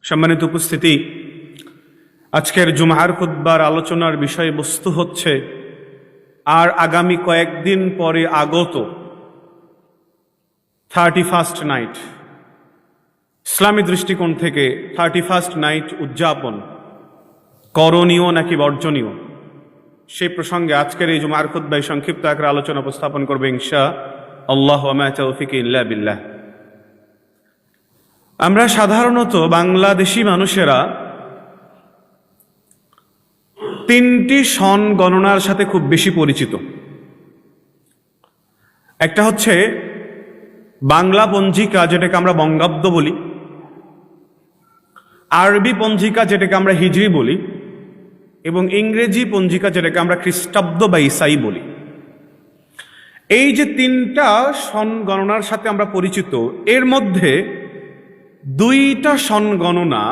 সম্মানিত উপস্থিতি, আজকের জুমার খুতবার আলোচনার বিষয়বস্তু হচ্ছে আর আগামী কয়েকদিন পরে আগত 31st নাইট। ইসলামী দৃষ্টিকোণ থেকে 31st নাইট উদযাপন করণীয় নাকি বর্জনীয়, সেই প্রসঙ্গে আজকের এই জুমার খুতবায় সংক্ষিপ্ত আকারে আলোচনা উপস্থাপন করবে ইনশাআল্লাহ। ওয়া মা তাওফীকি ইল্লা বিল্লাহ। আমরা সাধারণত বাংলাদেশি মানুষেরা তিনটি সন গণনার সাথে খুব বেশি পরিচিত। একটা হচ্ছে বাংলা পঞ্জিকা, যেটাকে আমরা বঙ্গাব্দ বলি, আরবি পঞ্জিকা যেটাকে আমরা হিজরি বলি, এবং ইংরেজি পঞ্জিকা যেটাকে আমরা খ্রিস্টাব্দ বা ইসাই বলি। এই যে তিনটা সন গণনার সাথে আমরা পরিচিত, এর মধ্যে দুইটা সন গণনা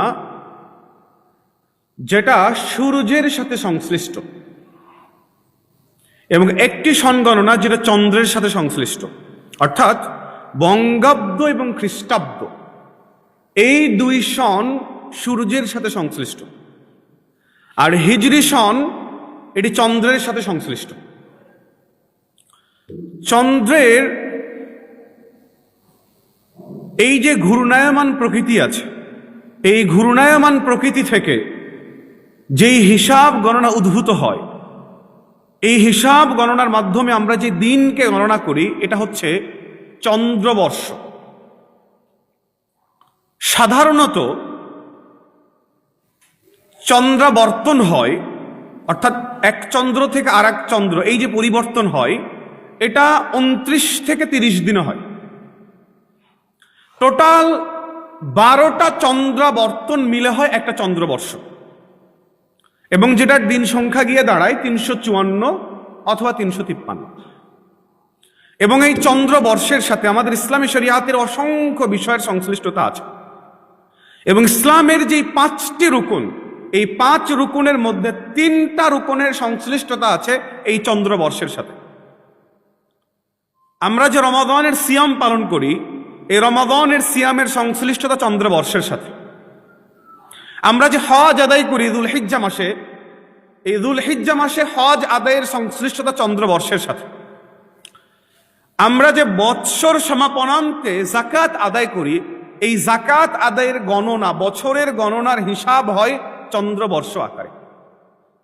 যেটা সূর্যের সাথে সংশ্লিষ্ট, এবং একটি সন গণনা যেটা চন্দ্রের সাথে সংশ্লিষ্ট। অর্থাৎ বঙ্গাব্দ এবং খ্রিস্টাব্দ এই দুই সন সূর্যের সাথে সংশ্লিষ্ট, আর হিজরি সন এটি চন্দ্রের সাথে সংশ্লিষ্ট। চন্দ্রের এই যে ঘূর্ণায়মান প্রকৃতি আছে, এই ঘূর্ণায়মান প্রকৃতি থেকে যেই হিসাব গণনা উদ্ভূত হয়, এই হিসাব গণনার মাধ্যমে আমরা যে দিনকে গণনা করি, এটা হচ্ছে চন্দ্রবর্ষ। সাধারণত চন্দ্রাবর্তন হয়, অর্থাৎ এক চন্দ্র থেকে আর এক চন্দ্র এই যে পরিবর্তন হয়, এটা 29 থেকে 30 দিনে হয়। টোটাল 12টা চন্দ্রাবর্তন মিলে হয় একটা চন্দ্রবর্ষ, এবং যেটার দিন সংখ্যা গিয়ে দাঁড়ায় 354 অথবা 353। এবং এই চন্দ্রবর্ষের সাথে আমাদের ইসলামী শরিয়াতের অসংখ্য বিষয়ের সংশ্লিষ্টতা আছে, এবং ইসলামের যে 5টি রুকুন, এই 5 রুকুনের মধ্যে 3টা রুকুনের সংশ্লিষ্টতা আছে এই চন্দ্রবর্ষের সাথে। আমরা যে রমাদানের সিয়াম পালন করি, এই রমাদানের সিয়ামের সংশ্লিষ্টতা চন্দ্রবর্ষের সাথে। আমরা যে হজ আদায় করি যুলহিজ্জা মাসে, এই যুলহিজ্জা মাসে হজ আদায়ের সংশ্লিষ্টতা চন্দ্রবর্ষের সাথে। আমরা যে বৎসর সমাপনান্তে যাকাত আদায় করি, এই যাকাত আদায়ের গণনা, বছরের গণনার হিসাব হয় চন্দ্রবর্ষ আকারে।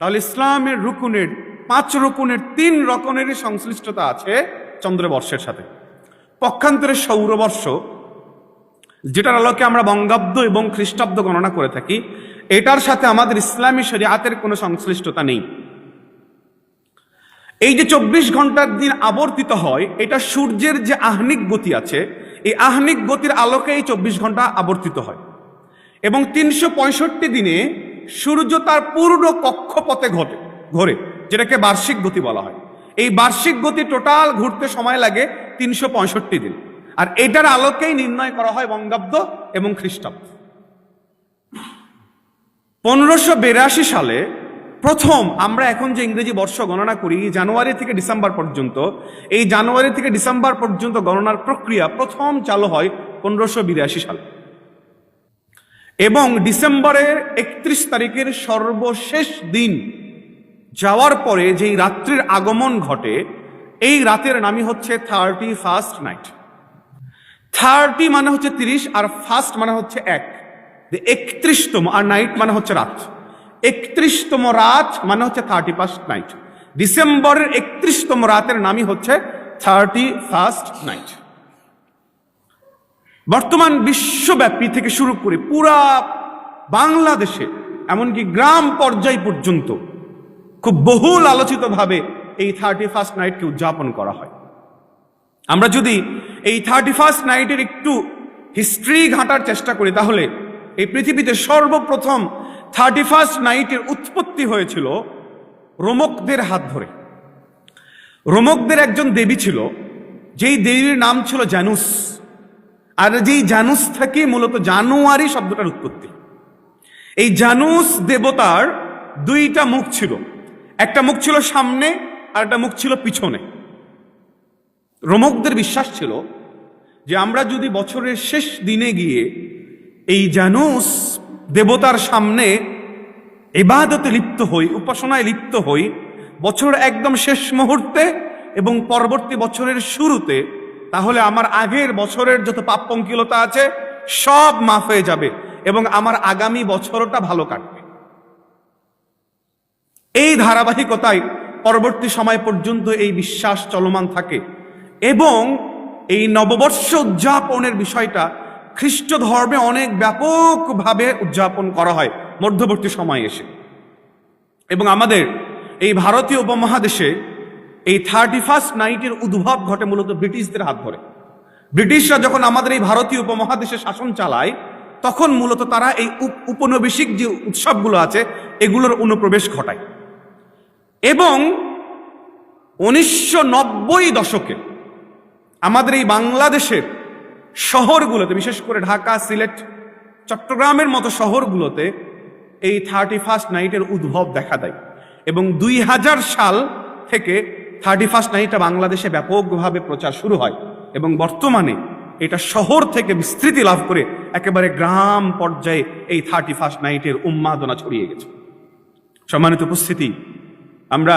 তাহলে ইসলামের রুকুনের 5 রুকুনের 3 রকমেরই সংশ্লিষ্টতা আছে চন্দ্রবর্ষের সাথে। পক্ষান্তরে সৌরবর্ষ, যেটার আলোকে আমরা বঙ্গাব্দ এবং খ্রিস্টাব্দ গণনা করে থাকি, এটার সাথে আমাদের ইসলামী শরিয়াতের কোনো সংশ্লিষ্টতা নেই। এই যে 24 ঘন্টার দিন আবর্তিত হয়, এটা সূর্যের যে আহ্নিক গতি আছে, এই আহ্নিক গতির আলোকে এই 24 ঘন্টা আবর্তিত হয়, এবং 365 দিনে সূর্য তার পূর্ণ কক্ষপথে ঘোরে, যেটাকে বার্ষিক গতি বলা হয়। এই বার্ষিক গতি টোটাল ঘুরতে সময় লাগে 365 দিন, আর এটার আলোকেই নির্ণয় করা হয় বঙ্গাব্দ এবং খ্রিস্টাব্দ। 1582 সালে প্রথম আমরা এখন যে ইংরেজি বর্ষ গণনা করি, জানুয়ারি থেকে ডিসেম্বর পর্যন্ত, এই জানুয়ারি থেকে ডিসেম্বর পর্যন্ত গণনার প্রক্রিয়া প্রথম চালু হয় 1582 সালে, এবং ডিসেম্বরের 31 তারিখের সর্বশেষ দিন যাওয়ার পরে যেই রাত্রির আগমন ঘটে, এই রাতের নামই হচ্ছে 31st নাইট। 30 মানে হচ্ছে 30, আর ফার্স্ট মানে হচ্ছে 1, 31তম, আর নাইট মানে হচ্ছে রাত। 31তম রাত মানে হচ্ছে 31st নাইট। ডিসেম্বরের 31তম রাতের নামই হচ্ছে 31st নাইট। বর্তমান বিশ্বব্যাপী থেকে শুরু করে পুরা বাংলাদেশে, এমনকি গ্রাম পর্যায় পর্যন্ত খুব বহুল আলোচিত ভাবে এই 31st নাইটকে উদযাপন করা হয়। আমরা যদি এই 31st নাইটের একটু হিস্ট্রি ঘাঁটার চেষ্টা করি, তাহলে এই পৃথিবীতে সর্বপ্রথম 31st নাইটের উৎপত্তি হয়েছিল রোমকদের হাত ধরে। রোমকদের একজন দেবী ছিল, যেই দেবীর নাম ছিল জানুস, আর যেই জানুস থেকে মূলত জানুয়ারি শব্দটার উৎপত্তি। এই জানুস দেবতার 2টা মুখ ছিল, একটা মুখ ছিল সামনে আর একটা মুখ ছিল পিছনে। রোমকদের বিশ্বাস ছিল যে আমরা যদি বছরের শেষ দিনে গিয়ে এই জানুস দেবতার সামনে ইবাদতে লিপ্ত হই, উপাসনায় লিপ্ত হই বছরের একদম শেষ মুহূর্তে এবং পরবর্তী বছরের শুরুতে, তাহলে আমার আগের বছরের যত পাপ পঙ্কিলতা আছে সব মাফ হয়ে যাবে এবং আমার আগামী বছরটা ভালো কাটবে। এই ধারাবাহিকতায় পরবর্তী সময় পর্যন্ত এই বিশ্বাস চলমান থাকে এবং এই নববর্ষ উদযাপনের বিষয়টা খ্রিস্ট ধর্মে অনেক ব্যাপকভাবে উদযাপন করা হয় মধ্যবর্তী সময়ে এসে। এবং আমাদের এই ভারতীয় উপমহাদেশে এই 31st নাইটের উদ্ভব ঘটে মূলত ব্রিটিশদের হাত ধরে। ব্রিটিশরা যখন আমাদের এই ভারতীয় উপমহাদেশে শাসন চালায় তখন মূলত তারা এই উপনিবেশিক যে উৎসবগুলো আছে এগুলোর অনুপ্রবেশ ঘটায় এবং 1990 দশকে আমাদের এই বাংলাদেশের শহরগুলোতে, বিশেষ করে ঢাকা, সিলেট, চট্টগ্রামের মতো শহরগুলোতে এই 31st নাইটের উদ্ভব দেখা দেয় এবং 2000 সাল থেকে 31st নাইটটা বাংলাদেশে ব্যাপকভাবে প্রচার শুরু হয় এবং বর্তমানে এটা শহর থেকে বিস্তৃতি লাভ করে একেবারে গ্রাম পর্যায়ে এই 31st নাইটের উন্মাদনা ছড়িয়ে গেছে। সম্মানিত উপস্থিতি, আমরা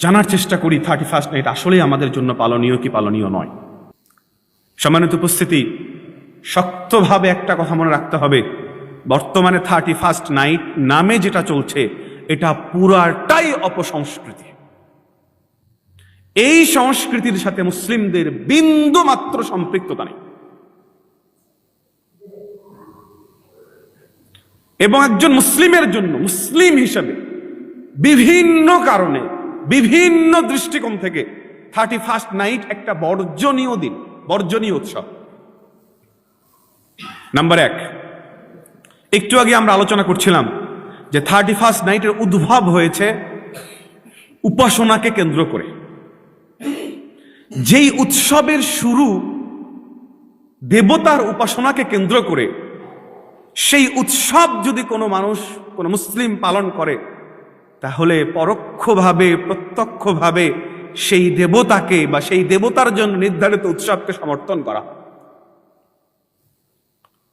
জানার চেষ্টা করি 31st নাইট আসলেই আমাদের জন্য পালনীয় কি পালনীয় নয়। সম্মানিত উপস্থিতি, শক্তভাবে একটা কথা মনে রাখতে হবে, বর্তমানে 31st নাইট নামে যেটা চলছে এটা পুরাটাই অপসংস্কৃতি। এই সংস্কৃতির সাথে মুসলিমদের বিন্দু মাত্র সম্পৃক্ততা নেই এবং একজন মুসলিমের জন্য, মুসলিম হিসেবে বিভিন্ন কারণে, বিভিন্ন দৃষ্টিকোণ থেকে 31st নাইট একটা বর্জনীয় দিন, বর্জনীয় উৎসব। নাম্বার 1, একটু আগে আমরা আলোচনা করছিলাম যে 31st নাইটের উদ্ভব হয়েছে উপাসনাকে কেন্দ্র করে। যেই উৎসবের শুরু দেবতার উপাসনাকে কেন্দ্র করে, সেই উৎসব যদি কোনো মানুষ, কোনো মুসলিম পালন করে তাহলে পরোক্ষভাবে প্রত্যক্ষভাবে সেই দেবতাকে বা সেই দেবতার জন্য নির্ধারিত উৎসবকে সমর্থন করা।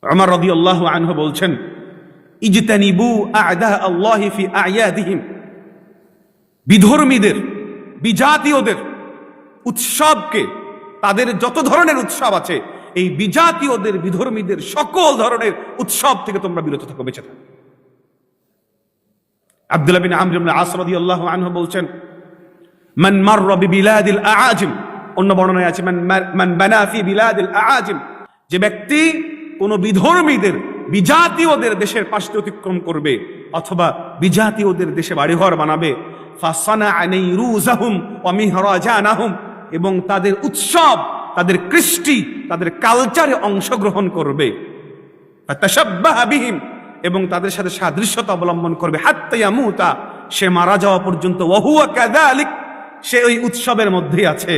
উমর রাদিয়াল্লাহু আনহু বলছেন, ইজতানিবু আ'দা আল্লাহি ফি আ'য়াদিহিম, বিধর্মীদের, বিজাতীয়দের উৎসবকে, তাদের যত ধরনের উৎসব আছে এই বিজাতীয়দের, বিধর্মীদের সকল ধরনের উৎসব থেকে তোমরা বিরত থাকো, বেঁচে থাকো। আব্দুল্লাহ বিন আমর ইবনে আস রাদিয়াল্লাহু আনহু বলছেন, মান মাররা বিবিলাদিল আআজিম, অন্য বর্ণনায় আছে মান বানা ফি বিলাদিল আআজিম, যে ব্যক্তি কোন বিধর্মীদের, বিজাতীয়দের দেশের পাশ দিয়ে অতিক্রম করবে অথবা বিজাতীয়দের দেশে বাড়িঘর বানাবে, ফাসানাআ নাইরুজাহুম ওয়া মিহরাজানাহুম, এবং তাদের উৎসব, তাদের কৃষ্টি, তাদের কালচারে অংশগ্রহণ করবে, ফাতাশাব্বাহা বিহিম, এবং তাদের সাথে সাদৃশ্যতা অবলম্বন করবে, হাত্তা ইয়ামুতা, সে মারা যাওয়া পর্যন্ত, ওয়া হুয়া কাযালিক, সে ওই উৎসবের মধ্যেই আছে,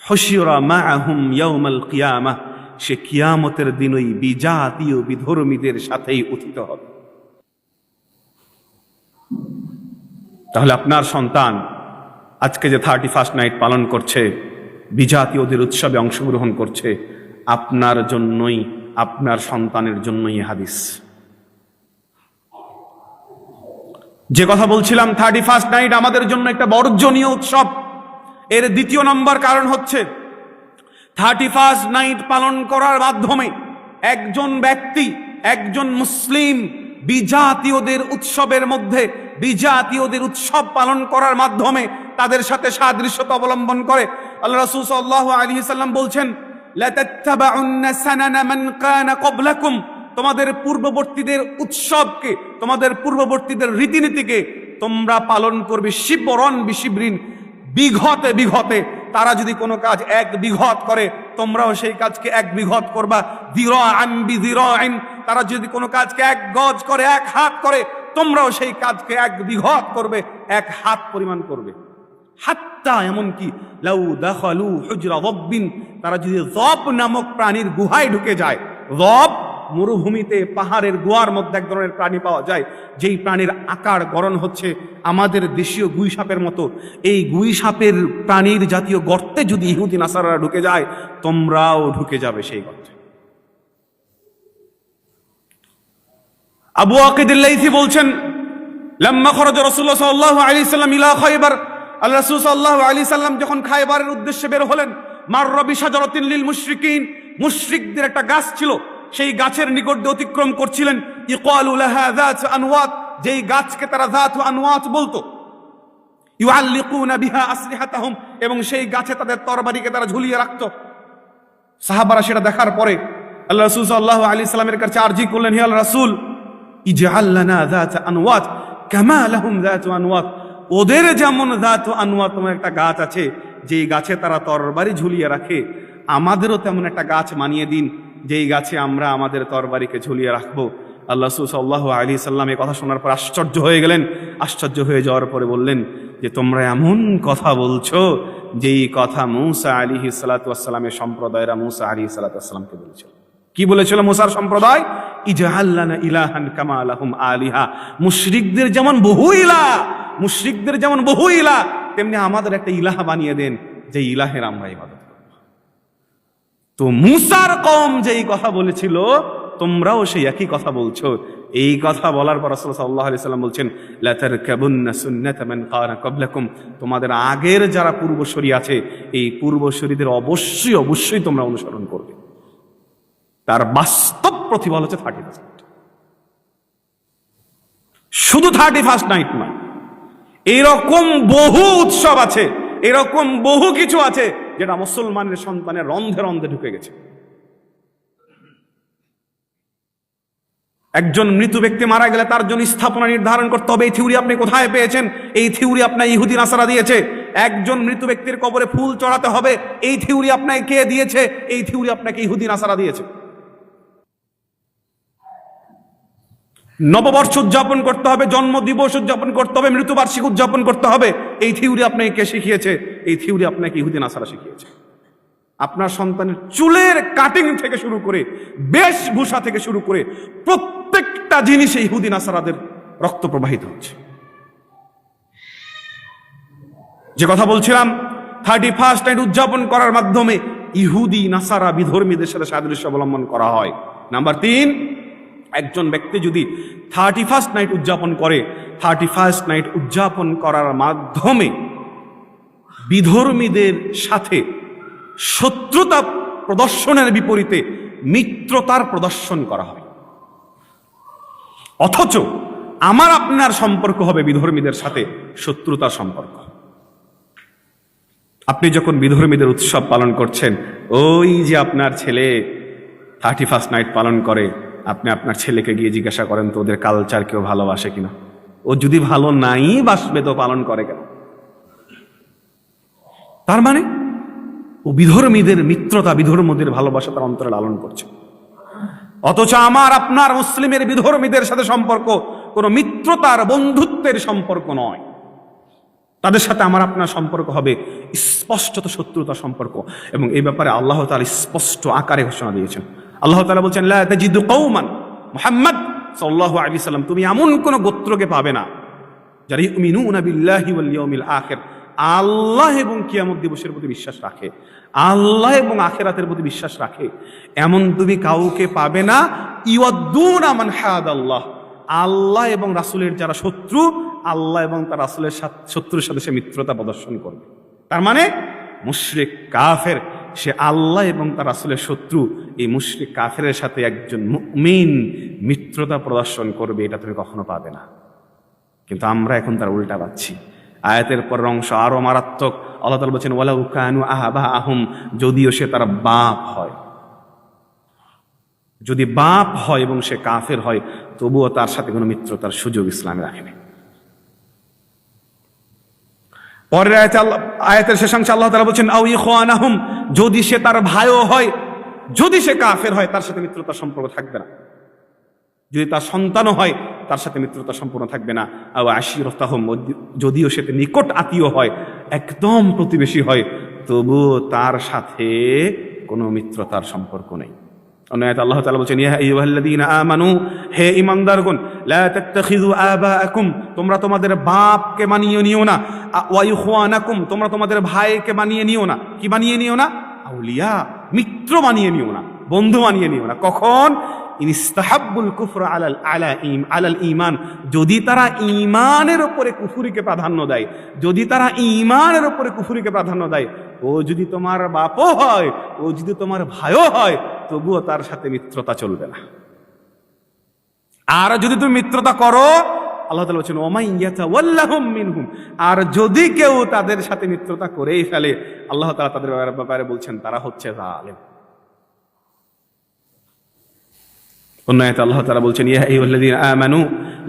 হুশিরা মাআহুম ইয়াউমাল কিয়ামাহ, সে কিয়ামতের দিন ওই বিজাতীয় বিধর্মীদের সাথেই উত্থিত হবে। তাহলে আপনার সন্তান আজকে যে 31st নাইট পালন করছে, বিজাতীয়দের উৎসবে অংশগ্রহণ করছে, আপনার জন্যই, আপনার সন্তানের জন্যই হাদিস। যে কথা বলছিলাম 31st নাইট আমাদের জন্য একটা বর্জনীয় উৎসব, এর দ্বিতীয় নম্বর কারণ হচ্ছে 31st নাইট পালন করার মাধ্যমে একজন ব্যক্তি, একজন মুসলিম বিজাতীয়দের উৎসবের মধ্যে, বিজাতীয়দের উৎসব পালন করার মাধ্যমে তাদের সাথে সাদৃশ্যতা অবলম্বন করে। আল্লাহ রাসূল সাল্লাল্লাহু আলাইহি সাল্লাম বলছেন, লা তাত্তাবাউন্না সানানা মান কানা ক্বাবলাকুম, তোমাদের পূর্ববর্তীদের উৎসবকে, তোমাদের পূর্ববর্তীদের রীতিনীতিকে তোমরা পালন করবে শিবরন বিশিবরিন, বিঘতে বিঘতে। তারা যদি কোনো কাজ 1 বিঘত করে তোমরাও সেই কাজকে 1 বিঘত করবা, যিরাআন বিযিরাইন, তারা যদি কোনো কাজকে 1 গজ করে, 1 হাত করে, তোমরাও সেই কাজকে 1 বিঘত করবে, 1 হাত পরিমাণ করবে। হাত্তা, এমনকি লাউ দাখালু হুজরা যাব্বিন, তারা যদি যাব নামক প্রাণীর গুহায় ঢুকে যায়। যাব মরুভূমিতে, পাহাড়ের গুহার মধ্যে এক ধরনের প্রাণী পাওয়া যায়, যেই প্রাণীর আকার গড়ন হচ্ছে আমাদের দেশীয় গুই সাপের মতো। এই গুই সাপের প্রাণীর জাতীয় গর্তে যদি ইহুদি নাসারারা ঢুকে যায়, তোমরাও ঢুকে যাবে সেই গর্তে। আবু ওয়াকিদ আল-লাইথি বলছেন, লাম্মা খরাজা রাসূলুল্লাহ সাল্লাল্লাহু আলাইহি সাল্লাম ইলা খায়বার, আল্লাহ রাসূল সাল্লাল্লাহু আলাইহি সাল্লাম যখন খায়বারের উদ্দেশ্যে বের হলেন, মাররা বিশাজারাতিন লিল মুশরিকিন, মুশরিকদের একটা গাছ ছিল, সেই গাছের নিকট দিয়ে অতিক্রম করছিলেন। ইকালু লাহা যাত আনওয়াত, যেই গাছকে তারা যাত আনওয়াত বলতো। ইউআল্লিকুনা বিহা আসলিহাতাহুম, এবং সেই গাছে তাদের তরবারিকে তারা ঝুলিয়ে রাখতো। সাহাবারা সেটা দেখার পরে আল্লাহ রাসূল সাল্লাল্লাহু আলাইহি সাল্লামের কাছে আরজি করলেন, হে আল্লাহর রাসূল, ইজআল লানা যাত আনওয়াত কামা লাহুম যাত আনওয়াত, ওদের যেমন যাত আনওয়াত নামে একটা গাছ আছে, যেই গাছে তারা তরবারি ঝুলিয়ে রাখে, আমাদেরও তেমন একটা গাছ মানিয়ে দিন, যেই গাছে আমরা আমাদের তরবারিকে ঝুলিয়ে রাখবো। আল্লাহ রাসূল সাল্লাল্লাহু আলাইহি সাল্লাম এই কথা শোনার পর আশ্চর্য হয়ে গেলেন। আশ্চর্য হয়ে যাওয়ার পরে বললেন যে, তোমরা এমন কথা বলছো যেই কথা মূসা আলাইহিস সালাতু ওয়াস সালামের সম্প্রদায়রা মূসা আলাইহিস সালাতু ওয়াস সালামকে বলেছিল। কি বলেছিল মুসার সম্প্রদায়? ইজআল লানা ইলাহান কামা লাহুম আলিহা, মুশরিকদের যেমন বহু ইলাহ, মুশরিকদের যেমন বহু ইলাহ, তেমনি আমাদের একটা ইলাহ বানিয়ে দেন, যে ইলাহের আমরা ইবাদত করব। তো মুসার কওম যেই কথা বলেছিল, তোমরাও সেই একই কথা বলছো। এই কথা বলার পর রাসূল সাল্লাল্লাহু আলাইহি সাল্লাম বলছেন, লা তারকাবুন্না সুন্নাতা মান কানা ক্বাবলাকুম, তোমাদের আগের যারা পূর্বসূরি আছে, এই পূর্বসূরিদের অবশ্যই অবশ্যই তোমরা অনুসরণ করবে। তার বাস্তব প্রতিফল হচ্ছে 31st। শুধু 31st নাইট নয়, এরকম বহু উৎসব আছে, এরকম বহু কিছু আছে যেটা মুসলমানের সন্তানের রন্ধে রন্ধে ঢুকে গেছে। একজন মৃত ব্যক্তি মারা গেলে তার জন্য স্থাপনা নির্ধারণ করতে হবে। এই থিওরি আপনি কোথায় পেয়েছেন? এই থিওরি আপনার ইহুদি নাসারা দিয়েছে। একজন মৃত ব্যক্তির কবরে ফুল চড়াতে হবে, এই থিওরি আপনাকে কে দিয়েছে? এই থিওরি আপনাকে ইহুদি নাসারা দিয়েছে। নববর্ষ উদযাপন করতে হবে, জন্ম দিবস উদযাপন করতে হবে, মৃত্যুবার্ষিকী উদযাপন করতে হবে, এই থিওরি আপনাকে কে শিখিয়েছে? এই থিওরি আপনাকে ইহুদি নাসারা শিখিয়েছে। আপনার সন্তানের চুলের কাটিং থেকে শুরু করে, বেশভূষা থেকে শুরু করে প্রত্যেকটা জিনিসে ইহুদি নাসারাদের রক্ত প্রবাহিত হচ্ছে। যে কথা বলছিলাম, 31st নাইট উদযাপন করার মাধ্যমে ইহুদি নাসারা বিধর্মীদের সাথে সাদৃশ্য অবলম্বন করা হয়। নাম্বার 3, একজন ব্যক্তি যদি 31st নাইট উদযাপন করে, 31st নাইট উদযাপন করার মাধ্যমে বিধর্মীদের সাথে শত্রুতা প্রদর্শনের বিপরীতে মিত্রতার প্রদর্শন করা হবে। অথচ আমার আপনার সম্পর্ক হবে বিধর্মীদের সাথে শত্রুতার সম্পর্ক। আপনি যখন বিধর্মীদের উৎসব পালন করছেন, ওই যে আপনার ছেলে 31st নাইট পালন করে, আপনি আপনার ছেলেকে গিয়ে জিজ্ঞাসা করেন তো ওদের কালচার কেউ ভালোবাসে কিনা? ও যদি ভালো নাই বাসবে তো পালন করে কেন? তার মানে ও বিধর্মীদের মিত্রতা, বিধর্মীদের ভালোবাসা তার অন্তরে লালন করছে। অথচ আমার আপনার মুসলিমের বিধর্মীদের সাথে সম্পর্ক কোনো মিত্রতার, বন্ধুত্বের সম্পর্ক নয়। তাদের সাথে আমার আপনার সম্পর্ক হবে স্পষ্টত শত্রুতার সম্পর্ক। এবং এই ব্যাপারে আল্লাহ তাআলা স্পষ্ট আকারে ঘোষণা দিয়েছেন। আল্লাহ তাআলা বলছেন, লা তাজিদু কওমান, মুহাম্মদ সাল্লাল্লাহু আলাইহি সাল্লাম, তুমি এমন কোন গোত্রকে পাবে না যারা ইউমিনুনা বিল্লাহি ওয়াল ইয়াউমিল আখির, আল্লাহ এবং কিয়ামত দিবসের প্রতি বিশ্বাস রাখে, আল্লাহ এবং আখিরাতের প্রতি বিশ্বাস রাখে, এমন তুমি কাউকে পাবে না। ইওয়াদ্দুনা মান হাদাল্লাহ, আল্লাহ এবং রাসূলের যারা শত্রু, আল্লাহ এবং তার রাসূলের শত্রুর সাথে সে মিত্রতা প্রদর্শন করবে। তার মানে মুশরিক কাফের, সে আল্লাহ এবং তার রাসূলের শত্রু, এই মুশরিক কাফেরের সাথে একজন মুমিন মিত্রতা প্রদর্শন করবে, এটা তুমি কখনো পাবে না। কিন্তু আমরা এখন তার উল্টা পাচ্ছি। আয়াতের পর অংশ আরো মারাত্মক। আল্লাহ তাআলা বলেছেন, ওয়ালাউ কানু আবাআহুম, যদিও সে তার বাপ হয়, যদি বাপ হয় এবং সে কাফের হয়, তবুও তার সাথে কোনো মিত্রতার সুযোগ ইসলামে রাখেনি। পরের আয়াতের শেষাংশে আল্লাহ তাআলা বলেছেন, আও ইখওয়ানাহুম, যদি সে তার ভাইও হয়, যদি সে কাফের হয়, তার সাথে মিত্রতার সম্পর্ক থাকবে না। যদি তার সন্তানও হয়, তার সাথে মিত্রতার সম্পর্ক থাকবে না। আও আশিরাতাহুম, যদিও সে নিকট আত্মীয় হয়, একদম প্রতিবেশী হয়, তবুও তার সাথে কোনো মিত্রতার সম্পর্ক নেই। অন্যায়ত আল্লাহ তাআলা বলেছেন, ইয়া আইয়ুহাল্লাযীনা আমানু, হে ঈমানদারগণ, লা তাত্তাখিযু আবাআকুম, তোমরা তোমাদের বাপকে মানিয়ে নিও না, ওয়া ইখওয়ানাকুম, তোমরা তোমাদের ভাইকে মানিয়ে নিও না। কি মানিয়ে নিও না? আউলিয়া, মিত্র মানিয়ে নিও না। বন্ধু বানিয়ে নিও না। কখন? ইনস্তাহাব্বুল কুফর আলাল ঈমান, যদি তারা ঈমানের উপরে কুফরিকে প্রাধান্য দেয়, যদি তারা ঈমানের উপরে কুফরিকে প্রাধান্য দেয়, ও যদি তোমার বাপও হয়, ও যদি তোমার ভাইও হয়, তবুও তার সাথে মিত্রতা চলবে না। আর যদি তুমি মিত্রতা করো, আল্লাহ তাআলা বলেছেন ওয়া মান ইয়াতাওয়াল্লাহুম মিনহুম, আর যদি কেউ তাদের সাথে মিত্রতা করেই ফেলে, আল্লাহ তাআলা তাদের ব্যাপারে বলছেন তারা হচ্ছে জালেম। অন্য আয়াতে আল্লাহ তাআলা বলছেন ইয়া আইয়ুহাল্লাযীনা আমানু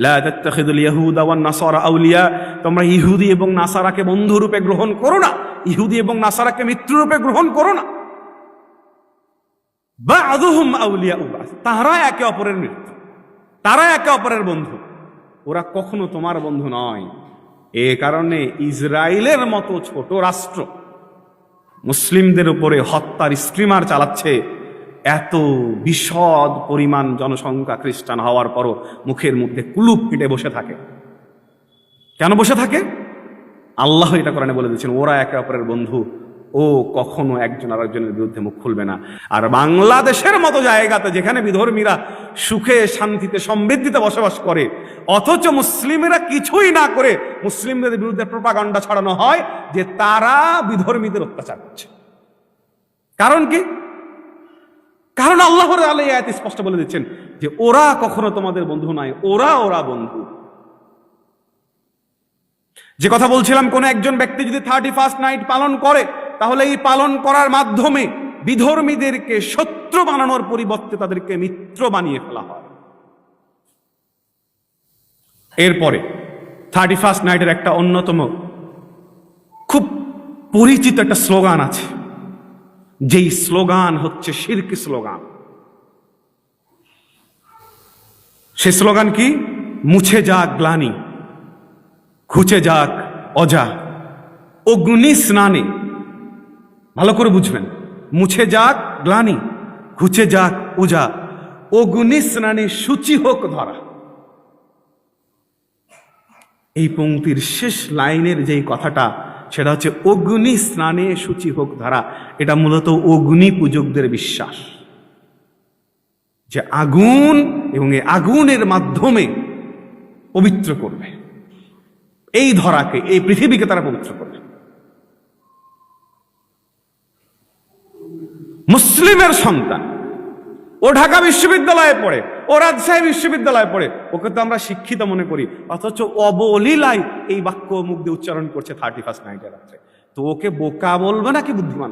লা তাত্তাখিযুল ইয়াহুদা ওয়ান নাসারা আউলিয়া, তোমরা ইহুদি এবং নাসারাকে বন্ধু রূপে গ্রহণ করো না, ইহুদি এবং নাসারাকে মিত্র রূপে গ্রহণ করো না। বা'দুহুম আউলিয়াউ বা'দ, তারা একে অপরের মিত্র, তারা একে অপরের বন্ধু, ওরা কখনো তোমার বন্ধু নয়। এ কারণে ইসরায়েলের মতো ছোট রাষ্ট্র মুসলিমদের উপরে হত্যার স্টিমার চালাচ্ছে, এত বিশদ পরিমাণ জনসংখ্যা খ্রিস্টান হওয়ার পরও মুখের মধ্যে কুলুপ পিটে বসে থাকে। কেন বসে থাকে? আল্লাহ এটা কোরআনে বলে দিচ্ছেন ওরা একে অপরের বন্ধু, ও কখনো একজন আরেকজনের বিরুদ্ধে মুখ খুলবে না। আর বাংলাদেশের মতো জায়গাতে যেখানে বিধর্মীরা সুখে শান্তিতে সমৃদ্ধিতে বসবাস করে, অথচ মুসলিমেরা কিছুই না করে মুসলিমদের বিরুদ্ধে প্রোপাগান্ডা ছড়ানো হয় যে তারা বিধর্মীদের অত্যাচার করছে। কারণ কি? কারণ আল্লাহ তাআলা এই আয়াতে স্পষ্ট বলে দিচ্ছেন যে ওরা কখনো তোমাদের বন্ধু নয়, ওরা বন্ধু। যে কথা বলছিলাম, কোন একজন ব্যক্তি যদি 31st নাইট পালন করে, তাহলে এই পালন করার মাধ্যমে বিধর্মীদেরকে শত্রু বানানোর পরিবর্তে তাদেরকে মিত্র বানিয়ে ফেলা হয়। এরপরে 31st নাইটের একটা অন্যতম খুব পরিচিত একটা স্লোগান আছে, যেই স্লোগান হচ্ছে শিরকি স্লোগান। সে স্লোগান কি? মুছে যাক গ্লানি, ঘুচে যাক অজা, অগ্নি স্নানে। ভালো করে বুঝবেন, মুছে যাক গ্লানি, ঘুচে যাক উজা, অগ্নি স্নানে সূচি হোক ধরা। এই পংক্তির শেষ লাইনের যেই কথাটা, সেটা হচ্ছে অগ্নি স্নানে সূচি হোক ধরা। এটা মূলত অগ্নি পূজকদের বিশ্বাস যে আগুন এবং এই আগুনের মাধ্যমে পবিত্র করবে এই ধরাকে, এই পৃথিবীকে তারা পবিত্র করবে। মুসলিমের সন্তান, ও ঢাকা বিশ্ববিদ্যালয়ে পড়ে, ও রাজশাহী বিশ্ববিদ্যালয়ে পড়ে, ওকে তো আমরা শিক্ষিত মনে করি, অথচ অবলীলায় এই বাক্য মুখ দিয়ে উচ্চারণ করছে 31st নাইটের রাত্রে। তো ওকে বোকা বলবে নাকি বুদ্ধিমান?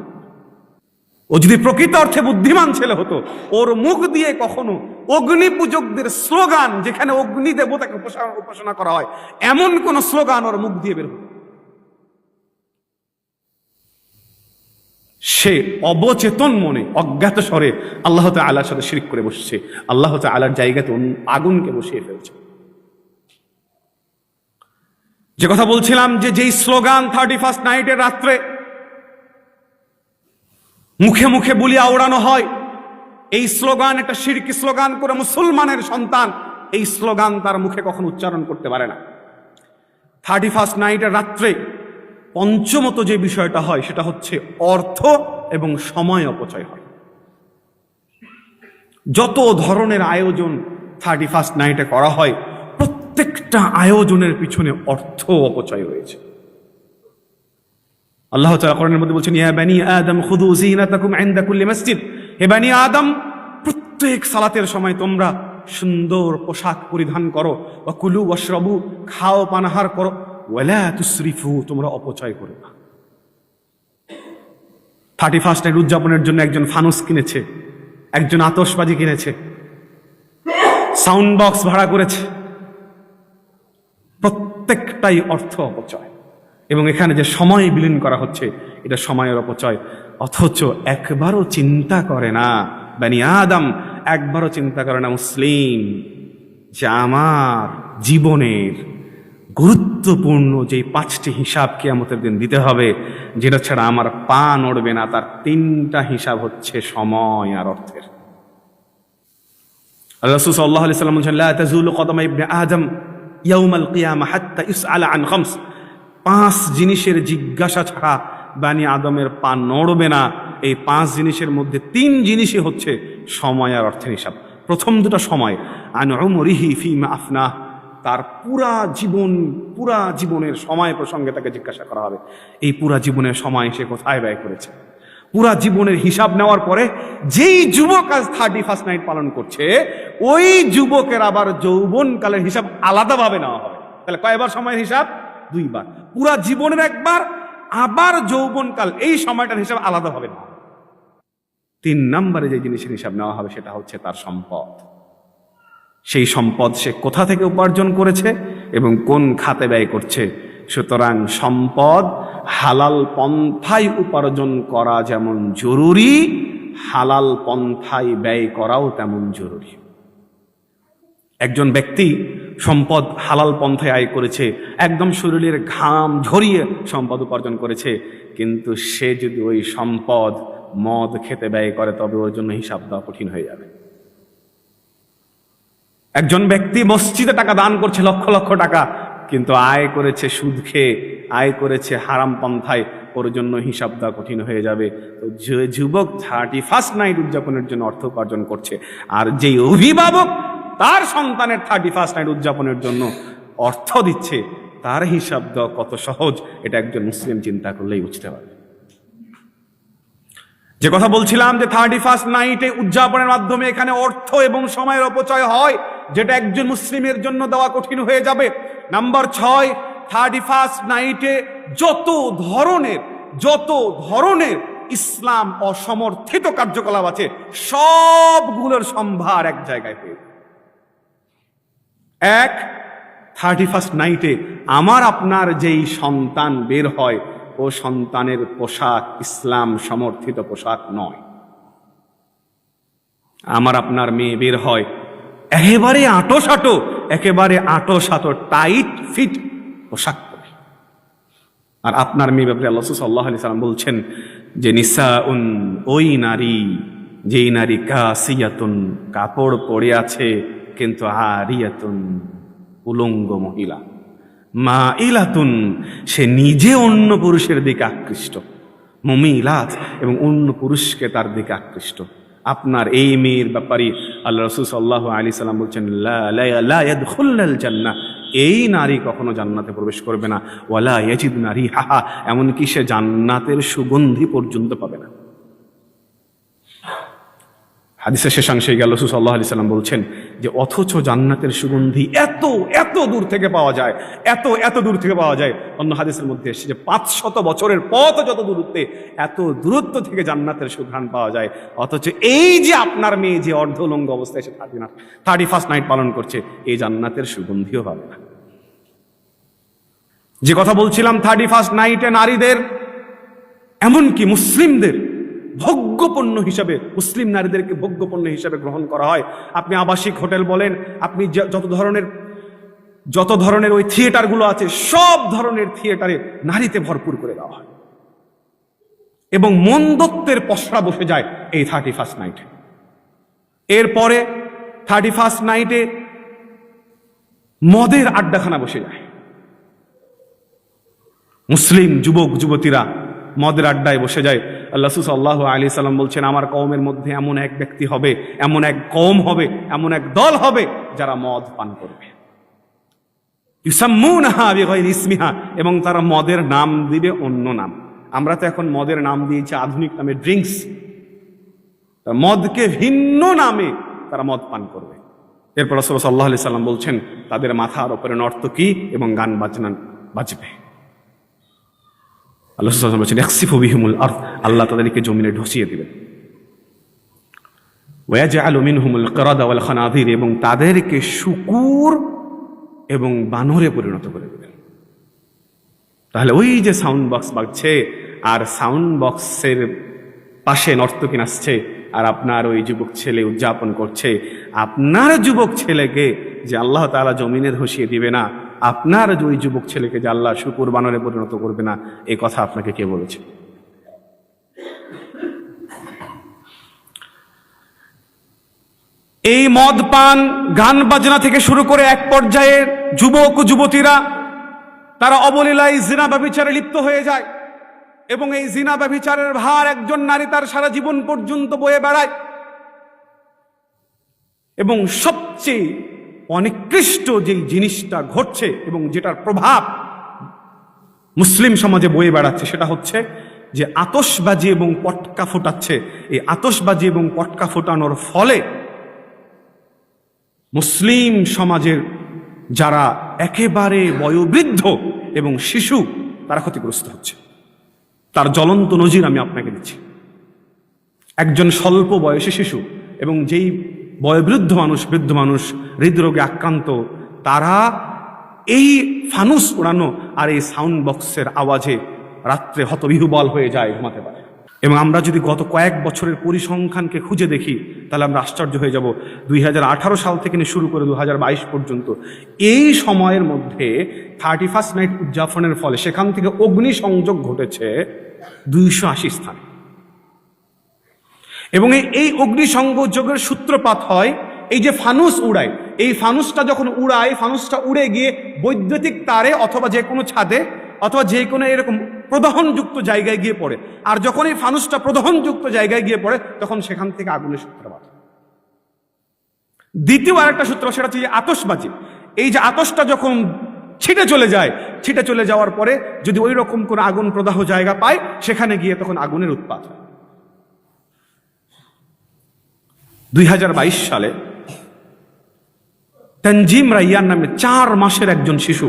ও যদি প্রকৃত অর্থে বুদ্ধিমান ছেলে হতো, ওর মুখ দিয়ে কখনো অগ্নি পূজকদের স্লোগান, যেখানে অগ্নি দেবতাকে উপাসনা করা হয়, এমন কোন স্লোগান ওর মুখ দিয়ে বের হতো। সে অবচেতন মনে অজ্ঞাত স্বরে আল্লাহ তাআলার সাথে শিরক করে বসছে, আল্লাহ তাআলার জায়গাতে আগুনকে বসিয়ে ফেলছে। যে কথা বলছিলাম, যে যেই স্লোগান 31st নাইটের রাত্রে মুখে মুখে বুলি আওড়ানো হয়, এই স্লোগান একটা শিরকি স্লোগান করে মুসলমানের সন্তান এই স্লোগান তার মুখে কখনো উচ্চারণ করতে পারে না। 31st নাইটের রাত্রে পঞ্চমত যে বিষয়টা হয়, সেটা হচ্ছে অর্থ এবং সময় অপচয় হয়। যত ধরনের আয়োজন 31st নাইটে করা হয়, প্রত্যেকটা আয়োজনের পিছনে অর্থ অপচয় হয়েছে। আল্লাহ তাআলা কোরআনের মধ্যে বলছেন ইয়া বানি আদম খুযু যিনাতাকুম ইনদা কুল্লি মসজিদ, হে বানি আদম, প্রত্যেক সালাতের সময় তোমরা সুন্দর পোশাক পরিধান করো, ওয়া কুলু ওয়াশরাবু, খাও পানাহার করো, ওয়ালা তুসরিফু, তোমরা অপচয় করো না। 31st নাইট উদযাপনের জন্য একজন ফানুস কিনেছে, একজন আতশবাজি কিনেছে, সাউন্ড বক্স ভাড়া করেছে, প্রত্যেকটাই অর্থ অপচয়। এবং এখানে যে সময় বিলীন করা হচ্ছে, এটা সময়ের অপচয়। অথচ একবারও চিন্তা করে না বানি আদম, একবারও চিন্তা করে না মুসলিম, যে আমার জীবনের গুরুত্বপূর্ণ যে 5টি হিসাব কিয়ামতের দিন দিতে হবে, যেটা ছাড়া আমার পা নড়বে না, তার 3টা হিসাব হচ্ছে সময় আর অর্থের। রাসূল সাল্লাল্লাহু আলাইহি ওয়াসাল্লাম বলেন লা তাজুলু কদমা ইবনে আদম ইয়াউমাল কিয়ামাহ হাত্তা ইসআলা আন খামস, 5 জিনিসের জিজ্ঞাসা ছাড়া বানি আদমের পা নড়বে না। এই 5 জিনিসের মধ্যে 3 জিনিসই হচ্ছে সময় আর অর্থের হিসাব। প্রথম দুটো সময়, আন উমরিহি ফিমা আফনাহ, তার পুরা জীবনের সময় প্রসঙ্গে তাকে জিজ্ঞাসা করা হবে, এই পুরা জীবনের সময় সে কোথায় ব্যয় করেছে। পুরা জীবনের হিসাব নেওয়ার পরে যেই যুবক আজ 31st নাইট পালন করছে, ওই যুবকের আবার যৌবনকালের হিসাব আলাদাভাবে নেওয়া হবে। তাহলে কয়বার সময়ের হিসাব? 2 বার। পুরা জীবনের একবার, আবার যৌবনকাল, এই সময়টার হিসাব আলাদাভাবে নেওয়া হবে। 3 নম্বরে যে জিনিসের হিসাব নেওয়া হবে সেটা হচ্ছে তার সম্পদ। সেই সম্পদ সে কোথা থেকে উপার্জন করেছে এবং কোন খাতে ব্যয় করছে। সুতরাং সম্পদ হালাল পন্থায় উপার্জন করা যেমন জরুরি, হালাল পন্থায় ব্যয় করাও তেমন জরুরি। একজন ব্যক্তি সম্পদ হালাল পন্থায় আয় করেছে, একদম শরীরের ঘাম ঝরিয়ে সম্পদ উপার্জন করেছে, কিন্তু সে যদি ওই সম্পদ মদ খেতে ব্যয় করে তবে ওর জন্য হিসাব দেওয়া কঠিন হয়ে যাবে। একজন ব্যক্তি মসজিদে টাকা দান করছে, লক্ষ লক্ষ টাকা, কিন্তু আয় করেছে সুদ খেয়ে, আয় করেছে হারাম পন্থায়, ওর জন্য হিসাব দেওয়া কঠিন হয়ে যাবে। তো যে যুবক 31st নাইট উদযাপনের জন্য অর্থ উপার্জন করছে, আর যেই অভিভাবক তার সন্তানের 31st নাইট উদযাপনের জন্য অর্থ দিচ্ছে, তার হিসাব দেওয়া কত সহজ এটা একজন মুসলিম চিন্তা করলেই বুঝতে পারবে। যে কথা বলছিলাম যে 31st নাইটে উদযাপনের মাধ্যমে এখানে অর্থ এবং সময়ের অপচয় হয়, যেটা একজন মুসলিমের জন্য দেওয়া কঠিন হয়ে যাবে। নাম্বার 6, 31st নাইটে যত ধরনের ইসলাম অসমর্থিত কার্যকলাপ আছে সবগুলোর সম্ভার এক জায়গায় পেয়ে। 31st নাইটে আমার আপনার যেই সন্তান বের হয়, ও সন্তানের পোশাক ইসলাম সমর্থিত পোশাক নয়। আমার আপনার মেয়ে বের হয় একেবারে আঁটো টাইট ফিট পোশাক পরে, আর আপনার মেয়ে ব্যাপারে আল্লাহ সাল্লাল্লাহু আলাইহি সাল্লাম বলছেন যে নিসাউন, ওই নারী, যেই নারী কাসিয়াতুন, কাপড় পরে আছে কিন্তু আরিয়াতুন, উলঙ্গ মহিলা, মাইলাতুন, সে নিজে অন্য পুরুষের দিকে আকৃষ্ট, মুমিলাত, এবং অন্য পুরুষকে তার দিকে আকৃষ্ট। আপনার এই মেয়ের ব্যাপারে আল্লাহ রাসূল সাল্লাল্লাহু আলাইহি সাল্লাম বলছেন লা ইয়াদখুলুল জান্নাহ, এই নারী কখনো জান্নাতে প্রবেশ করবে না, ওয়ালা ইয়াজিদুনা রিহাহা, এমনকি সে জান্নাতের সুগন্ধি পর্যন্ত পাবে না। হাদিসের শেষাংশে গিয়ে রাসূল সাল্লাল্লাহু আলাইহি সাল্লাম বলছেন যে অথচ জান্নাতের সুগন্ধি এত দূর থেকে পাওয়া যায়, এত দূর থেকে পাওয়া যায়। অন্য হাদিসের মধ্যে এসেছে যে 500 বছরের পথ যত দূরত্বে, এত দূরত্ব থেকে জান্নাতের সুঘ্রাণ পাওয়া যায়। অথচ এই যে আপনার মেয়ে যে অর্ধলঙ্গ অবস্থায় এসে 31st নাইট পালন করছে, এই জান্নাতের সুগন্ধিও পাবে না। যে কথা বলছিলাম 31st নাইটে নারীদের, এমনকি মুসলিমদের ভোগ্যপণ্য হিসাবে, মুসলিম নারীদেরকে ভোগ্যপণ্য হিসাবে গ্রহণ করা হয়। আপনি আবাসিক হোটেল বলেন, আপনি যত ধরনের ওই থিয়েটারগুলো আছে, সব ধরনের থিয়েটারে নারীতে ভরপুর করে দেওয়া হয়, এবং মন্দত্বের পসরা বসে যায় এই 31st নাইটে। এরপরে 31st নাইটে মদের আড্ডাখানা বসে যায়। মুসলিম যুবক যুবতীরা মদের আড্ডায় বসে যায়। আল্লাহ সাল্লাল্লাহু আলাইহি সাল্লাম বলছেন আমার কওমের মধ্যে এমন এক ব্যক্তি হবে, এমন এক কওম হবে, এমন এক দল হবে যারা মদ পান করবে, ইউসাম্মুনাহা বিগাইরি ইসমিহা, এবং তারা মদের নাম দিবে অন্য নাম। আমরা তো এখন মদের নাম দিয়েছি আধুনিক নামে ড্রিঙ্কস, মদকে ভিন্ন নামে তারা মদ পান করবে। এরপর রাসূল সাল্লাল্লাহু আলাইহি সাল্লাম বলছেন তাদের মাথার উপরে নর্তকী এবং গান বাজনা বাজবে। আল্লাহ সাল্লাল্লাহু আলাইহি ওয়াসাল্লাম বলেছেন ইয়াখসিফু বিহিমুল আরদ, আল্লাহ তাদেরকে জমিনে ঢসিয়ে দিবেন। ওয়া ইয়াজআলু মিনহুমুল কিরাদা ওয়াল খানাযির, এবং তাদেরকে শূকর এবং বানরে পরিণত করে দিবেন। তাহলে ওই যে সাউন্ড বক্স বাজছে, আর সাউন্ড বক্সের পাশে নর্তকী নাচছে, আর আপনার ওই যুবক ছেলে উদযাপন করছে, আপনার যুবক ছেলেকে যে আল্লাহ তাআলা জমিনে ধসিয়ে দিবে না, আপনার ওই যুবক ছেলেকে যে আল্লাহ শূকর বানরে পরিণত করবে না, এই কথা আপনাকে কে বলেছে? এই মদ পান, গান বাজনা থেকে শুরু করে এক পর্যায়ে যুবক ও যুবতীরা তারা অবলীলায় জিনা ব্যভিচারে লিপ্ত হয়ে যায়, এবং এই জিনা ব্যভিচারের ভার একজন নারী তার সারা জীবন পর্যন্ত বয়ে বেড়ায়। এবং সবচেয়ে অনিকৃষ্ট যেই জিনিসটা ঘটছে এবং যেটার প্রভাব মুসলিম সমাজে বয়ে বেড়াচ্ছে সেটা হচ্ছে যে আতশবাজি এবং পটকা ফোটাচ্ছে। এই আতশবাজি এবং পটকা ফোটানোর ফলে মুসলিম সমাজের যারা একেবারে বয়োবৃদ্ধ এবং শিশু তারা ক্ষতিগ্রস্ত হচ্ছে। তার জ্বলন্ত নজির আমি আপনাকে দিচ্ছি। একজন স্বল্প বয়সী শিশু এবং যেই বৃদ্ধ মানুষ হৃদরোগে আক্রান্ত, তারা এই ফানুস উড়ানো আর এই সাউন্ড বক্সের আওয়াজে রাত্রে হতবিহ্বল হয়ে যায়, ঘুমাতে পারে। এবং আমরা যদি গত কয়েক বছরের পরিসংখ্যানকে খুঁজে দেখি তাহলে আমরা আশ্চর্য হয়ে যাব। 2018 সাল থেকে নিয়ে শুরু করে 2022 পর্যন্ত এই সময়ের মধ্যে 31st নাইট উদযাপনের ফলে সেখান থেকে অগ্নিসংযোগ ঘটেছে 280 স্থানে। এবং এই অগ্নিসংযোগের সূত্রপাত হয় এই যে ফানুস উড়ায়, এই ফানুসটা যখন উড়ায়, ফানুসটা উড়ে গিয়ে বৈদ্যুতিক তারে অথবা যে কোনো ছাদে অথবা যে কোনো এরকম প্রদহনযুক্ত জায়গায় গিয়ে পড়ে। আর যখন এই ফানুসটা প্রদহনযুক্ত জায়গায় গিয়ে পড়ে তখন সেখান থেকে আগুনের সূত্রপাত। দ্বিতীয় আরেকটা সূত্র, সেটা হচ্ছে আতশবাজি। এই যে আতশটা যখন ছিটে চলে যাওয়ার পরে যদি ওই রকম কোনো আগুন প্রদাহ জায়গা পায় সেখানে গিয়ে তখন আগুনের উৎপাত হয়। 2022 সালে তানজিম রাইয়ান নামে 4 মাসের একজন শিশু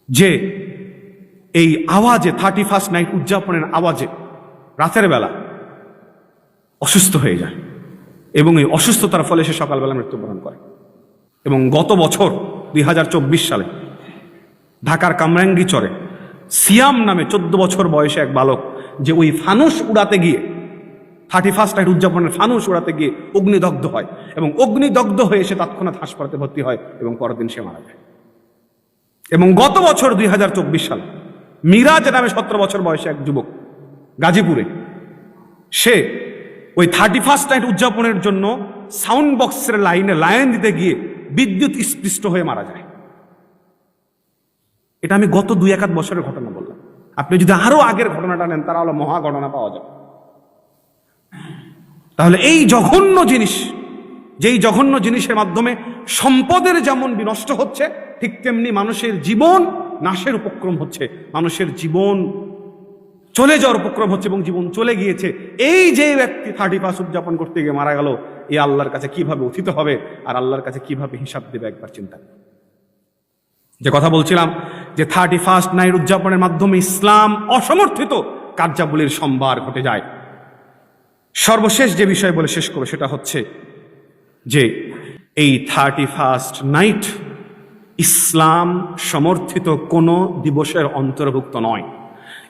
যে এই আওয়াজে 31st নাইট উদযাপনের আওয়াজে রাতের বেলা অসুস্থ হয়ে যায় এবং এই অসুস্থতার ফলে সে সকালবেলা মৃত্যুবরণ করে। এবং গত বছর 2024 সালে ঢাকার কামরাঙ্গীচরে সিয়াম নামে 14 বছর বয়সে এক বালক যে ওই ফানুস উড়াতে গিয়ে 31st নাইট উদযাপনের ফানুস উড়াতে গিয়ে অগ্নিদগ্ধ হয় এবং অগ্নিদগ্ধ হয়ে সে তৎক্ষণাৎ হাসপাতালে ভর্তি হয় এবং পরের দিন সে মারা যায়। এবং গত বছর 2024 সালে মিরাজ নামে 17 বছর বয়সে এক যুবক গাজীপুরে, সে ওই 31st নাইট উদযাপনের জন্য সাউন্ড বক্সের লাইন দিতে গিয়ে বিদ্যুৎ স্পৃষ্ট হয়ে মারা যায়। এটা আমি গত 2-1 বছরের ঘটনা বললাম। আপনি যদি আরো আগের ঘটনাটা নেন তারা হলো মহা ঘটনা পাওয়া যাবে। তাহলে এই জঘন্য জিনিস, যেই জঘন্য জিনিসের মাধ্যমে সম্পদের যেমন বিনষ্ট হচ্ছে, ঠিক তেমনি মানুষের জীবন নাশের উপক্রম হচ্ছে, মানুষের জীবন চলে যাওয়ার উপক্রম হচ্ছে এবং জীবন চলে গিয়েছে। এই যে ব্যক্তি 31st উদযাপন করতে গিয়ে মারা গেল, এই আল্লাহর কাছে কিভাবে উথিত হবে আর আল্লাহর কাছে কিভাবে হিসাব দেবে একবার চিন্তা। যে কথা বলছিলাম যে 31st নাইট উদযাপনের মাধ্যমে ইসলাম অসমর্থিত কার্যাবলীর সম্ভার ঘটে যায়। সর্বশেষ যে বিষয় বলে শেষ করব সেটা হচ্ছে যে এই 31st নাইট ইসলাম সমর্থিত কোনো দিবসের অন্তর্ভুক্ত নয়।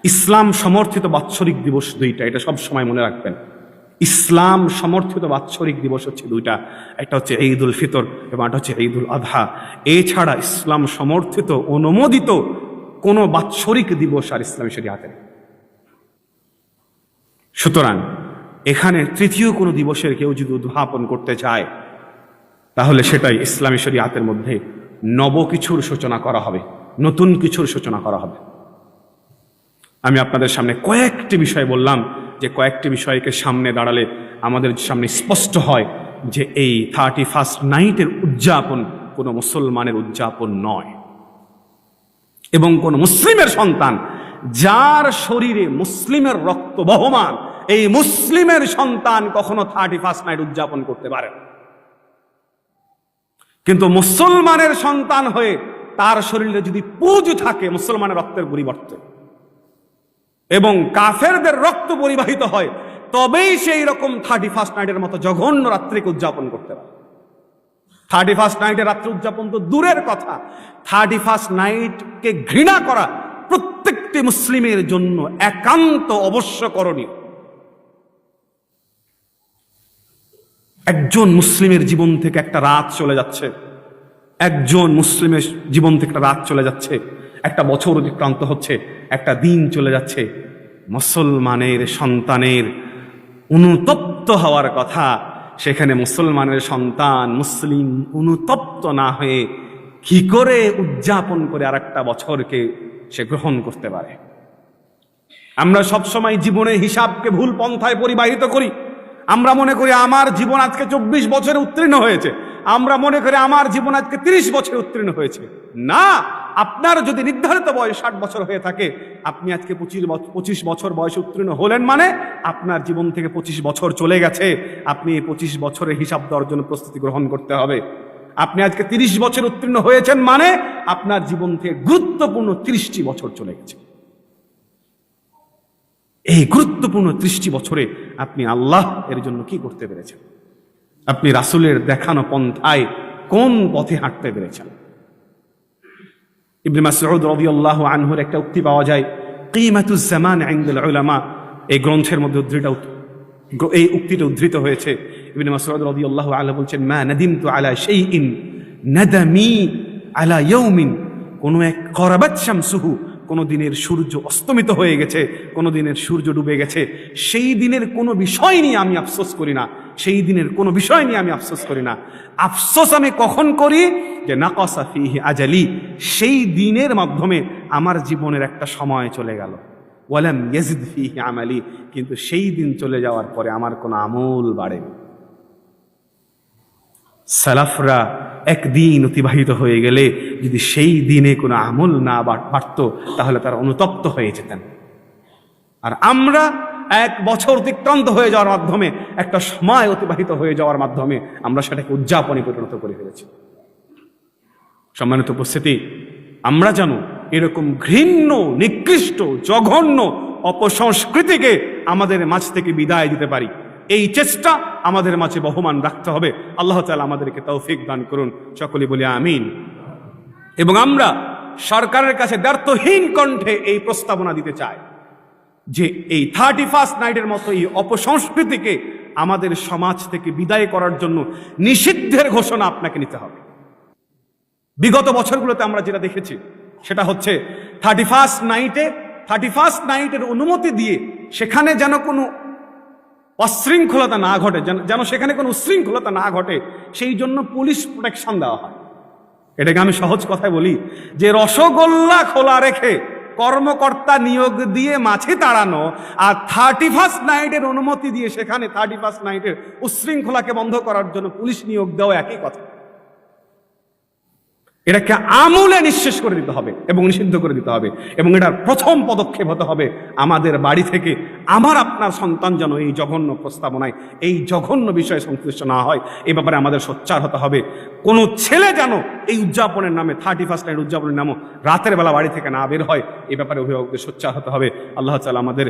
ইসলাম সমর্থিত বাৎসরিক দিবস 2টা, এটা সব সময় মনে রাখবেন। ইসলাম সমর্থিত বাৎসরিক দিবস হচ্ছে 2টা, একটা হচ্ছে ঈদুল ফিতর এবং একটা হচ্ছে ঈদুল আযহা। এছাড়া ইসলাম সমর্থিত অনুমোদিত কোনো বাৎসরিক দিবস আর ইসলামী শরীয়তে নেই। সুতরাং এখানে তৃতীয় কোনো দিবসের কেউ যদি উদ্যাপন করতে চায় তাহলে সেটাই ইসলামী শরীয়তের মধ্যে নব কিছুর সূচনা করা হবে, নতুন কিছুর সূচনা করা হবে। আমি আপনাদের সামনে কয়েকটি বিষয় বললাম, যে কয়েকটি বিষয়কে সামনে দাঁড়ালে আমাদের সামনে স্পষ্ট হয় যে এই 31st নাইটের উদযাপন কোনো মুসলমানের উদযাপন নয় এবং কোন মুসলিমের সন্তান যার শরীরে মুসলিমের রক্ত বহমান, এই মুসলিমের সন্তান কখনো 31st নাইট উদযাপন করতে পারে না। কিন্তু মুসলমানের সন্তান হয়ে তার শরীরে যদি পুঁজ থাকে মুসলমানের রক্তের পরিবর্তে এবং কাফেরদের রক্ত পরিবাহিত হয়, তবেই সেই রকম 31st নাইটের মতো জঘন্য রাত্রিকে উদযাপন করতে পারে। 31st নাইটের রাত্রি উদযাপন তো দূরের কথা, 31st নাইটকে ঘৃণা করা প্রত্যেকটি মুসলিমের জন্য একান্ত অবশ্য করণীয়। একজন মুসলিমের জীবন থেকে একটা রাত চলে যাচ্ছে, একজন মুসলিমের জীবন থেকে একটা রাত চলে যাচ্ছে, একটা বছর অতিক্রান্ত হচ্ছে, একটা দিন চলে যাচ্ছে। মুসলমানের সন্তানের অনুতপ্ত হওয়ার কথা, সেখানে মুসলমানের সন্তান মুসলিম অনুতপ্ত না হয়ে কি করে উদযাপন করে আর একটা বছরকে সে গ্রহণ করতে পারে? আমরা সবসময় জীবনে হিসাবকে ভুল পন্থায় পরিবাহিত করি। আমরা মনে করি আমার জীবন আজকে 24 বছরে উত্তীর্ণ হয়েছে, আমরা মনে করি আমার জীবন আজকে 30 বছরে উত্তীর্ণ হয়েছে। না, আপনার যদি নির্ধারিত বয়স 60 বছর হয়ে থাকে, আপনি আজকে 25 বছর বয়সে উত্তীর্ণ হলেন মানে আপনার জীবন থেকে 25 বছর চলে গেছে। আপনি এই 25 বছরের হিসাব দেওয়ার জন্য প্রস্তুতি গ্রহণ করতে হবে। আপনি আজকে 30 বছর উত্তীর্ণ হয়েছেন মানে আপনার জীবন থেকে গুরুত্বপূর্ণ 30টি বছর চলে গেছে। এই গুরুত্বপূর্ণ 30টি বছরে আপনি আল্লাহ এর জন্য কি করতে পেরেছেন? আপনি রাসূলের দেখানো পন্থায় কোন পথে হাঁটতে পেরেছেন? ইবনে মাসউদ রাদিয়াল্লাহু আনহুর একটা উক্তি পাওয়া যায়, কিমাতুজ জামান ইনদাল উলামা। এই গ্রন্থের মধ্যে এই উক্তিটা উদ্ধৃত হয়েছে। ইবনে মাসউদ রাদিয়াল্লাহু আনহু বলছেন, মা নাদিমতু আলা শাইইন নাদামি আলা ইয়াউমিন, কোন এক করাবাত শামসুহু, কোনো দিনের সূর্য অস্তমিত হয়ে গেছে, কোনো দিনের সূর্য ডুবে গেছে, সেই দিনের কোনো বিষয় নিয়ে আমি আফসোস করি না, সেই দিনের কোনো বিষয় নিয়ে আমি আফসোস করি না। আফসোস আমি কখন করি? যে নাকাসা ফীহি আজালি, সেই দিনের মাধ্যমে আমার জীবনের একটা সময় চলে গেল। ওয়ালাম ইয়াজিদ ফীহি আমালি, কিন্তু সেই দিন চলে যাওয়ার পরে আমার কোনো আমল বাড়েনি। সালাফরা একদিন অতিবাহিত হয়ে গেলে যদি সেই দিনে কোনো আমল না বাড়ত, তাহলে তারা অনুতপ্ত হয়ে যেতেন। আর আমরা 1 বছর অতিক্রান্ত হয়ে যাওয়ার মাধ্যমে, একটা সময় অতিবাহিত হয়ে যাওয়ার মাধ্যমে আমরা সেটাকে উদযাপনে পরিণত করে ফেলেছি। সম্মানিত উপস্থিতি, আমরা যেন এরকম ঘৃণ্য, নিকৃষ্ট, জঘন্য অপসংস্কৃতিকে আমাদের মাঝ থেকে বিদায় দিতে পারি, এই চেষ্টা আমাদের মাঝে বহমান রাখতে হবে। আল্লাহ তাআলা আমাদেরকে তৌফিক দান করুন, সকলে বলি আমিন। এবং আমরা সরকারের কাছে দ্ব্যর্থহীন কণ্ঠে এই প্রস্তাবনা দিতে চাই যে এই 31st নাইটের মতো এই অপসংস্কৃতিকে আমাদের সমাজ থেকে বিদায় করার জন্য নিষিদ্ধের ঘোষণা আপনাকে নিতে হবে। বিগত বছরগুলোতে আমরা যেটা দেখেছি সেটা হচ্ছে 31st নাইটের অনুমতি দিয়ে সেখানে যেন কোনো অশৃঙ্খলতা না ঘটে, যেন সেখানে কোনো উশৃঙ্খলতা না ঘটে, সেই জন্য পুলিশ প্রোটেকশন দেওয়া হয়। এটাকে আমি সহজ কথায় বলি যে রসগোল্লা খোলা রেখে কর্মকর্তা নিয়োগ দিয়ে মাছি তাড়ানো, আর 31st নাইটের অনুমতি দিয়ে সেখানে 31st নাইটের উশৃঙ্খলাকে বন্ধ করার জন্য পুলিশ নিয়োগ দেওয়া একই কথা। এটাকে আমূলে নিঃশেষ করে দিতে হবে এবং নিষিদ্ধ করে দিতে হবে। এবং এটার প্রথম পদক্ষেপ হতে হবে আমাদের বাড়ি থেকে। আমার আপনার সন্তান যেন এই জঘন্য প্রস্তাবনায়, এই জঘন্য বিষয়ে সংশ্লিষ্ট না হয়, এ ব্যাপারে আমাদের সোচ্চার হতে হবে। কোনো ছেলে যেন এই উদযাপনের নামে, 31st নাইট উদযাপনের নামে রাতের বেলা বাড়ি থেকে না বের হয়, এ ব্যাপারে অভিভাবকদের সোচ্চার হতে হবে। আল্লাহ তাআলা আমাদের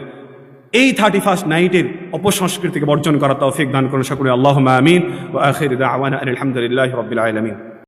এই 31st নাইটের অপসংস্কৃতিকে বর্জন করা তৌফিক দান করুন, সকলে আল্লাহুম্মা আমিন। ওয়া আখিরু দাওয়ানা আলহামদুলিল্লাহি রাব্বিল আলামিন।